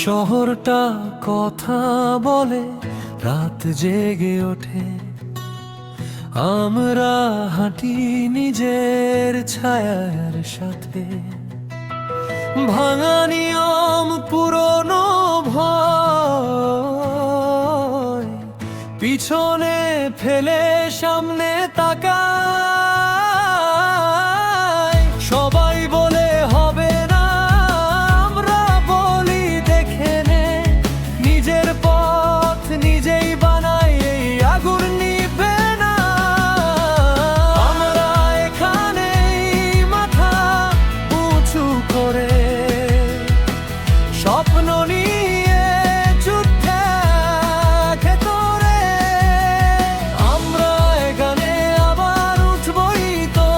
শহরটা কথা বলে, রাত জেগে ওঠে, আমরা হাঁটি নিজের ছায়ার সাথে। ভাঙা নিয়ম, পুরনো ভয় পিছনে ফেলে সামনে তাকাই। সবাই বলে হবে না, আমরা বলি দেখে নে, নিজের পথ নিজেই বানাই, এই আগুন নিভে না। আমরা এখানেই মাথা উঁচু করে স্বপ্ন নিয়ে যুদ্ধে ভেতরে, আমরা এখানে আবার উঠবই তো।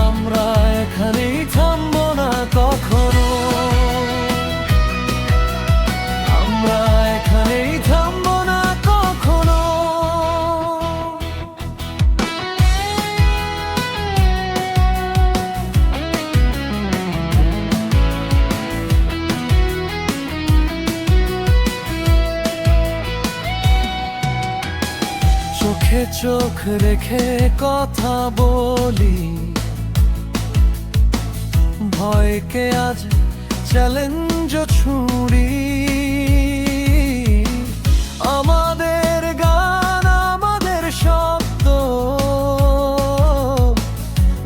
আমরা এখানেই থামবো না কখনো, আমরা এখানেই থামবো না কখনো। চোখে চোখ রেখে কথা বলি, ভয়কে আজ চ্যালেঞ্জ ছুড়ি। আমাদের গান, আমাদের শব্দ,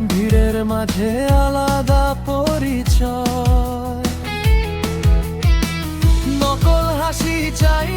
ভিড়ের মাঝে আলাদা পরিচয়। নকল হাসি চাই